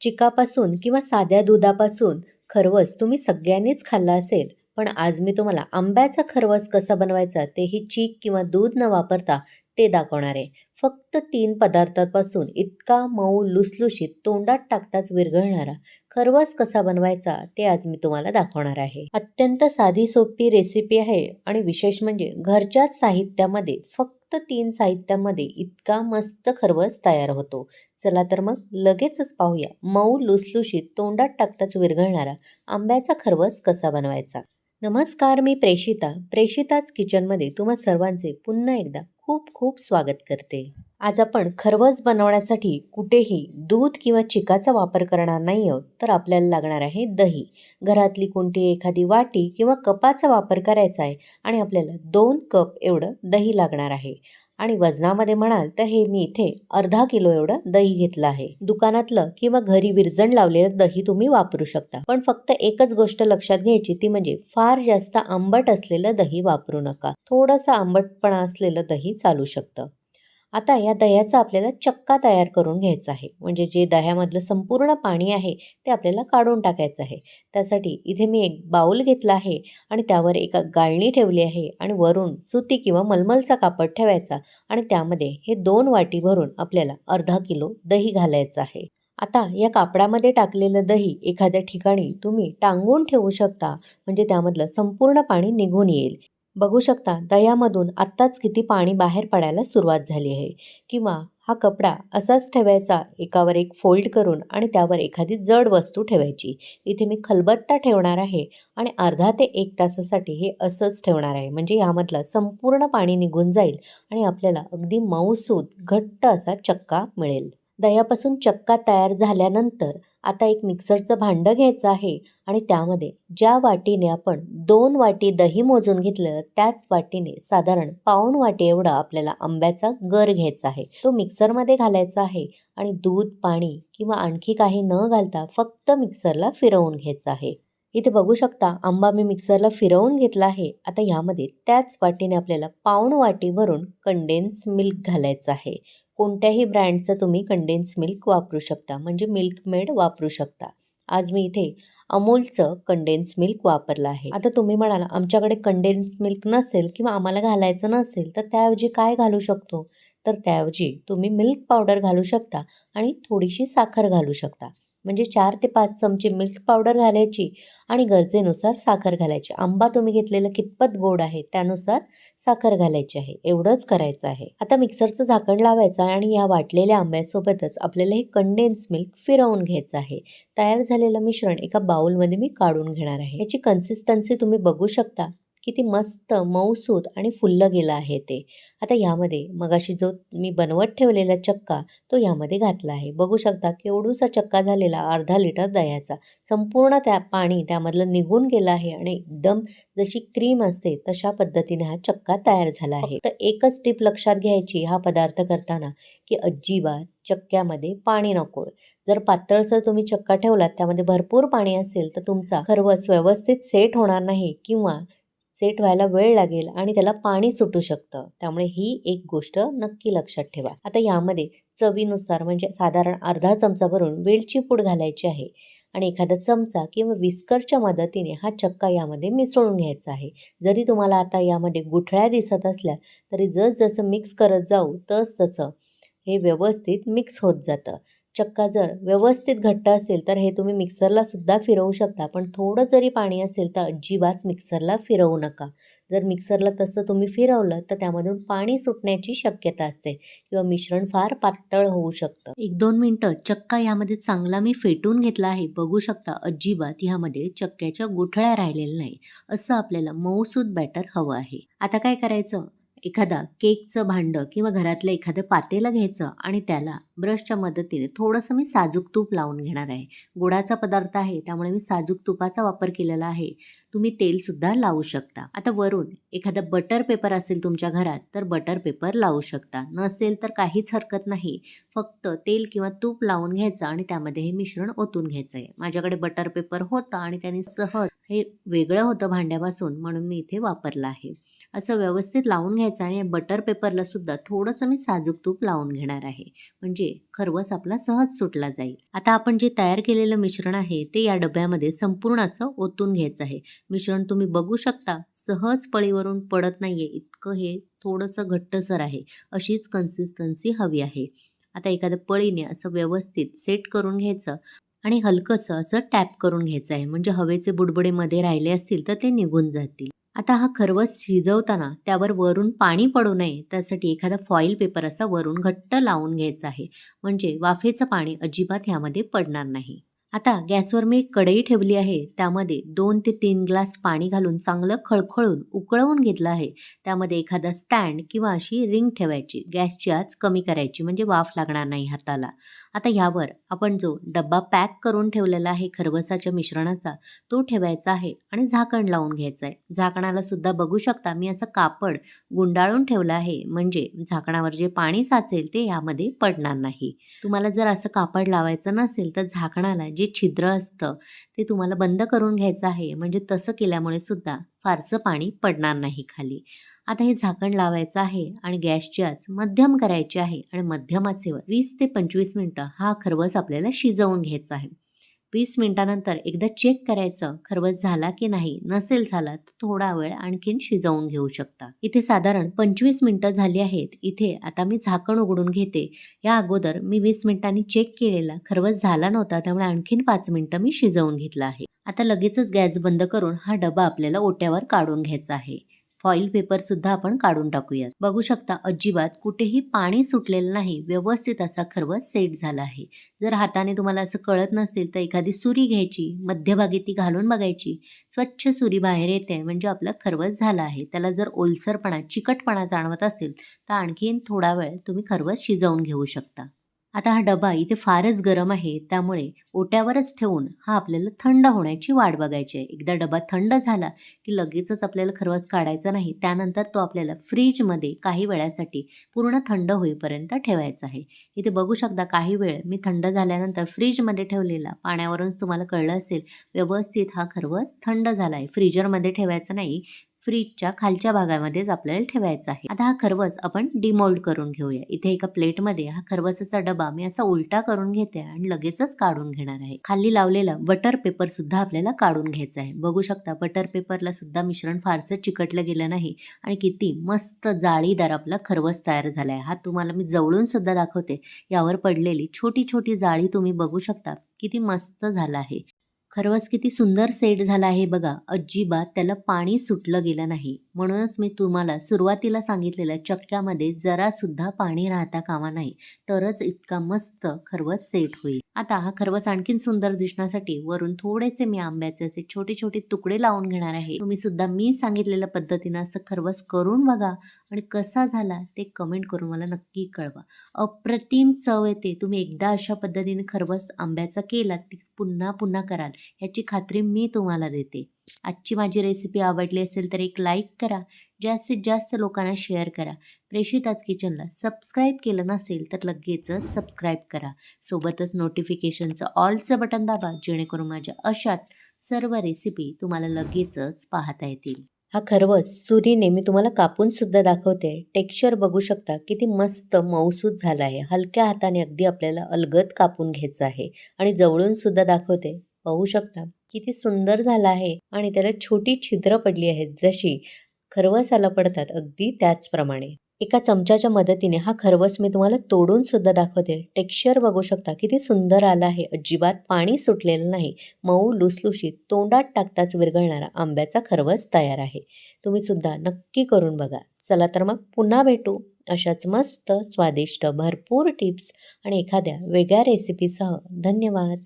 चिकापासून किंवा साध्या दुधापासून खरवस तुम्ही सगळ्यांनीच खाल्ला असेल, पण आज मी तुम्हाला आंब्याचा खरवस कसा बनवायचा तेही चीक किंवा दूध न वापरता ते दाखवणार आहे. फक्त 3 पदार्थांपासून इतका मऊ लुसलुशीत तोंडात टाकताच विरघळणारा खरवस कसा बनवायचा ते आज मी तुम्हाला दाखवणार आहे. अत्यंत साधी सोपी रेसिपी आहे आणि विशेष म्हणजे घरच्याच साहित्यामध्ये फक्त 3 साहित्यामध्ये इतका मस्त खरवस तयार होतो. चला तर मग लगेचच पाहूया मऊ लुसलुशीत तोंडात टाकताच विरघळणारा आंब्याचा खरवस कसा बनवायचा. नमस्कार, मी प्रेषिताच किचनमध्ये तुम्हा सर्वांचे पुन्हा एकदा खूप खूप स्वागत करते. आज आपण खरवस बनवण्यासाठी कुठेही दूध किंवा चिकाचा वापर करणार नाही आहोत, तर आपल्याला लागणार आहे दही. घरातली कोणती एखादी वाटी किंवा कपाचा वापर करायचा आहे आणि आपल्याला 2 कप एवढं दही लागणार आहे. आणि वजनामध्ये म्हणाल तर हे मी इथे अर्धा किलो एवढं दही घेतलं आहे. दुकानातलं किंवा घरी विरजण लावलेलं दही तुम्ही वापरू शकता, पण फक्त एकच गोष्ट लक्षात घ्यायची, ती म्हणजे फार जास्त आंबट असलेलं दही वापरू नका. थोडंसं आंबटपणा असलेलं दही चालू शकतं. आता या दह्याचा आपल्याला चक्का तयार करून घ्यायचा आहे. म्हणजे जे दह्यामधलं संपूर्ण पाणी आहे ते आपल्याला काढून टाकायचं आहे. त्यासाठी इथे मी एक बाउल घेतला आहे आणि त्यावर एका गाळणी ठेवली आहे आणि वरून सुती किंवा मलमलचा कापड ठेवायचा आणि त्यामध्ये हे 2 वाटी भरून आपल्याला अर्धा किलो दही घालायचं आहे. आता या कापडामध्ये टाकलेलं दही एखाद्या ठिकाणी तुम्ही टांगून ठेवू शकता, म्हणजे त्यामधलं संपूर्ण पाणी निघून येईल. बघू शकता दह्यामधून आत्ताच किती पाणी बाहेर पडायला सुरुवात झाली आहे. किंवा हा कपडा असाच ठेवायचा एकावर एक फोल्ड करून आणि त्यावर एखादी जड वस्तू ठेवायची. इथे मी खलबत्ता ठेवणार आहे आणि अर्धा ते 1 तासासाठी हे असंच ठेवणार आहे. म्हणजे यामधलं संपूर्ण पाणी निघून जाईल आणि आपल्याला अगदी मऊसूत घट्ट असा चक्का मिळेल. दह्यापासून चक्का तयार झाल्यानंतर आता एक मिक्सरचं भांडं घ्यायचं आहे आणि त्यामध्ये ज्या वाटीने आपण 2 वाटी दही मोजून घेतलं त्याच वाटीने साधारण पाऊण वाटी एवढा आपल्याला आंब्याचा गर घ्यायचा आहे. तो मिक्सरमध्ये घालायचा आहे आणि दूध, पाणी किंवा आणखी काही न घालता फक्त मिक्सरला फिरवून घ्यायचं आहे. इथे बघू शकता आंबा मी मिक्सरला फिरवून घेतला आहे. आता यामध्ये त्याच वाटीने आपल्याला पाऊण वाटी भरून कंडेन्स मिल्क घालायचं आहे. कोणत्याही ब्रँडचं तुम्ही कंडेन्स मिल्क वापरू शकता, म्हणजे मिल्कमेड वापरू शकता. आज मी इथे अमूलचं कंडेन्स मिल्क वापरलं आहे. आता तुम्ही म्हणाला आमच्याकडे कंडेन्स मिल्क नसेल किंवा आम्हाला घालायचं नसेल तर त्याऐवजी काय घालू शकतो? तर त्याऐवजी तुम्ही मिल्क पावडर घालू शकता आणि थोडीशी साखर घालू शकता. म्हणजे 4 ते 5 चमचे मिल्क पावडर घालायची आणि गरजेनुसार साखर घालायची. आंबा तुम्ही घेतलेलं कितपत गोड आहे त्यानुसार साखर घालायची आहे. एवढंच करायचं आहे. आता मिक्सरचं झाकण लावायचं आणि या वाटलेल्या आंब्यासोबतच आपल्याला हे कंडेन्स मिल्क फिरवून घ्यायचं आहे. तयार झालेलं मिश्रण एका बाउलमध्ये मी काढून घेणार आहे. याची कन्सिस्टन्सी तुम्ही बघू शकता. किती मस्त मऊसूत आणि फुललं गेलं आहे ते. आता यामध्ये मगाशी जो मी बनवत ठेवलेला चक्का तो यामध्ये घातला आहे. बघू शकता केवढूसा चक्का झालेला अर्धा लिटर दह्याचा. संपूर्ण त्या पाणी त्यामधलं निघून गेलं आहे आणि एकदम जशी क्रीम असते तशा पद्धतीने हा चक्का तयार झाला आहे. फक्त एकच टिप लक्षात घ्यायची हा पदार्थ करताना, की अजिबात चक्क्यामध्ये पाणी नको. जर पातळसर तुम्ही चक्का ठेवलात त्यामध्ये भरपूर पाणी असेल तर तुमचा खरवस व्यवस्थित सेट होणार नाही किंवा सेट व्हायला वेळ लागेल आणि त्याला पाणी सुटू शकतं. त्यामुळे ही एक गोष्ट नक्की लक्षात ठेवा. आता यामध्ये चवीनुसार म्हणजे साधारण अर्धा चमचा भरून वेलची पूड घालायची आहे आणि एखादा चमचा किंवा विस्करच्या मदतीने हा चक्का यामध्ये मिसळून घ्यायचा आहे. जरी तुम्हाला आता यामध्ये गुठळ्या दिसत असल्या तरी जसं मिक्स करत जाऊ तसं हे व्यवस्थित मिक्स होत जातं. चक्का जर व्यवस्थित घट्ट असेल तर हे तुम्ही मिक्सरला सुद्धा फिरवू शकता, पण थोडं जरी पाणी असेल तर अजिबात मिक्सरला फिरवू नका. जर मिक्सरला तसं तुम्ही फिरवलं तर त्यामधून पाणी सुटण्याची शक्यता असते किंवा मिश्रण फार पातळ होऊ शकतं. 1-2 मिनिटं चक्का यामध्ये चांगला मी फेटून घेतला आहे. बघू शकता अजिबात ह्यामध्ये चक्क्याच्या गुठळ्या राहिलेल्या नाही. असं आपल्याला मऊसूत बॅटर हवं आहे. आता काय करायचं, एखादा केकचं भांडं किंवा घरातलं एखादं पातेलं घ्यायचं आणि त्याला ब्रशच्या मदतीने थोडंसं मी साजूक तूप लावून घेणार आहे. गोडाचा पदार्थ आहे त्यामुळे मी साजूक तुपाचा वापर केलेला आहे. तुम्ही तेलसुद्धा लावू शकता. आता वरून एखादा बटर पेपर असेल तुमच्या घरात तर बटर पेपर लावू शकता. नसेल तर काहीच हरकत नाही. फक्त तेल किंवा तूप लावून घ्यायचं आणि त्यामध्ये हे मिश्रण ओतून घ्यायचं आहे. माझ्याकडे बटर पेपर होता आणि त्याने सहज हे वेगळं होतं भांड्यापासून म्हणून मी इथे वापरलं आहे. असं व्यवस्थित लावून घ्यायचं आणि बटर पेपरला सुद्धा थोडंसं मी साजूक तूप लावून घेणार आहे. म्हणजे खरवस आपला सहज सुटला जाईल. आता आपण जे तयार केलेलं मिश्रण आहे ते या डब्यामध्ये संपूर्ण असं ओतून घ्यायचं आहे. मिश्रण तुम्ही बघू शकता सहज पळीवरून पडत नाहीये इतकं हे थोडंसं घट्टसर आहे. अशीच कन्सिस्टन्सी हवी आहे. आता एखाद्या पळीने असं व्यवस्थित सेट करून घ्यायचं आणि हलकंसं असं टॅप करून घ्यायचं आहे. म्हणजे हवेचे बुडबुडे मध्ये राहिले असतील तर ते निघून जातील. आता हा खरवस शिजवताना त्यावर वरून पाणी पडू नये त्यासाठी एखादा फॉइल पेपर असा वरून घट्ट लावून घ्यायचा आहे. म्हणजे वाफेचं पाणी अजिबात ह्यामध्ये पडणार नाही. आता गॅसवर मी एक कढई ठेवली आहे. त्यामध्ये 2 ते 3 ग्लास पाणी घालून चांगलं खळखळून उकळवून घेतलं आहे. त्यामध्ये एखादा स्टँड किंवा अशी रिंग ठेवायची. गॅसची आच कमी करायची म्हणजे वाफ लागणार नाही हाताला. आता ह्यावर आपण जो डब्बा पॅक करून ठेवलेला आहे खरवसाच्या मिश्रणाचा तो ठेवायचा आहे आणि झाकण लावून घ्यायचं आहे. झाकणाला सुद्धा बघू शकता मी असं कापड गुंडाळून ठेवलं आहे म्हणजे झाकणावर जे पाणी साचेल ते यामध्ये पडणार नाही. तुम्हाला जर असं कापड लावायचं नसेल तर झाकणाला जे छिद्र असतं ते तुम्हाला बंद करून घ्यायचं आहे. म्हणजे तसं केल्यामुळे सुद्धा फारसं पाणी पडणार नाही खाली. आता हे झाकण लावायचं आहे आणि गॅसची आच मध्यम करायची आहे आणि मध्यम आचेवर 20 ते 25 मिनिटं हा खरवस आपल्याला शिजवून घ्यायचा आहे. 20 मिनिटानंतर एकदा चेक करायचं खरवस झाला की नाही. नसेल झाला तर थोडा वेळ आणखीन शिजवून घेऊ शकता. इथे साधारण 25 मिनिटं झाली आहेत. इथे आता मी झाकण उघडून घेते. या अगोदर मी 20 मिनिटांनी चेक केलेला खरवस झाला नव्हता त्यामुळे आणखीन 5 मिनिटं मी शिजवून घेतला आहे. आता लगेचच गॅस बंद करून हा डबा आपल्याला ओट्यावर काढून घ्यायचा आहे. फॉइल पेपर सुद्धा आपण काढून टाकूयात. बघू शकता अजिबात कुठेही पाणी सुटलेलं नाही. व्यवस्थित असा खरवस सेट झाला आहे. जर हाताने तुम्हाला असं कळत नसेल तर एखादी सुरी घ्यायची, मध्यभागी ती घालून बघायची. स्वच्छ सुरी बाहेर येते म्हणजे आपला खरवस झाला आहे. त्याला जर ओलसरपणा, चिकटपणा जाणवत असेल तर आणखीन थोडा वेळ तुम्ही खरवस शिजवून घेऊ शकता. आता हा डबा इथे फारच गरम आहे त्यामुळे ओट्यावरच ठेवून हा आपल्याला थंड होण्याची वाट बघायची आहे. एकदा डबा थंड झाला की लगेचच आपल्याला खरवस काढायचा नाही. त्यानंतर तो आपल्याला फ्रीजमध्ये काही वेळासाठी पूर्ण थंड होईपर्यंत ठेवायचा आहे. इथे बघू शकता काही वेळ मी थंड झाल्यानंतर फ्रीजमध्ये ठेवलेला पाण्यावरूनच तुम्हाला कळलं असेल व्यवस्थित हा खरवस थंड झाला आहे. फ्रीजरमध्ये ठेवायचा नाही. फ्रीजच्या खालच्या भागामध्येच आपल्याला ठेवायचा आहे. आता हा खरवस आपण डिमोल्ड करून घेऊया. इथे एका प्लेटमध्ये हा खरवसाचा डबा मी असा उलटा करून घेते आणि लगेचच काढून घेणार आहे. खाली लावलेला बटर पेपर सुद्धा आपल्याला काढून घ्यायचा आहे. बघू शकता बटर पेपरला सुद्धा मिश्रण फारसं चिकटलं गेलं नाही आणि किती मस्त जाळीदार आपला खरवस तयार झाला आहे. हा तुम्हाला मी जवळून सुद्धा दाखवते. यावर पडलेली छोटी छोटी जाळी तुम्ही बघू शकता. किती मस्त झाला आहे. खरवस किती सुंदर सेट झाला आहे बघा. अजिबात त्याला पाणी सुटलं गेलं नाही. म्हणूनच मी तुम्हाला सुरुवातीला सांगितलेलं चक्क्यामध्ये जरासुद्धा पाणी राहता कामा नाही. तरच इतका मस्त खरवस सेट होईल. आता हा खरवस आणखीन सुंदर दिसण्यासाठी वरून थोडेसे मी आंब्याचे असे छोटे छोटे तुकडे लावून घेणार आहे. तुम्ही सुद्धा मी सांगितलेल्या पद्धतीनं असं खरवस करून बघा आणि कसा झाला ते कमेंट करून मला नक्की कळवा. अप्रतिम चव येते. तुम्ही एकदा अशा पद्धतीने खरवस आंब्याचा केलात की पुन्हा पुन्हा कराल याची खात्री मी तुम्हाला देते. आजची माझी रेसिपी आवडली असेल तर एक लाईक करा. जास्तीत जास्त लोकांना शेअर करा. प्रेषित आज किचनला सबस्क्राईब केलं नसेल तर लगेचच सबस्क्राईब करा. सोबतच नोटिफिकेशनचं ऑलचं बटन दाबा जेणेकरून माझ्या अशाच सर्व रेसिपी तुम्हाला लगेचच पाहता येतील. हा खरवस सुरीने मी तुम्हाला कापून सुद्धा दाखवते. टेक्स्चर बघू शकता किती मस्त मऊसूत झाला आहे. हलक्या हाताने अगदी आपल्याला अलगद कापून घ्यायचं आहे आणि जवळून सुद्धा दाखवते. पाहू शकता किती सुंदर झाला आहे आणि त्याला छोटी छिद्र पडली आहेत जशी खरवसाला पडतात अगदी त्याचप्रमाणे. एका चमच्याच्या मदतीने हा खरवस मी तुम्हाला तोडून सुद्धा दाखवते. टेक्स्चर बघू शकता किती सुंदर आला आहे. अजिबात पाणी सुटलेलं नाही. मऊ लुसलुशीत तोंडात टाकताच विरघळणारा आंब्याचा खरवस तयार आहे. तुम्ही सुद्धा नक्की करून बघा. चला तर मग पुन्हा भेटू अशाच मस्त स्वादिष्ट भरपूर टिप्स आणि एखाद्या वेगळ्या रेसिपीसह. धन्यवाद.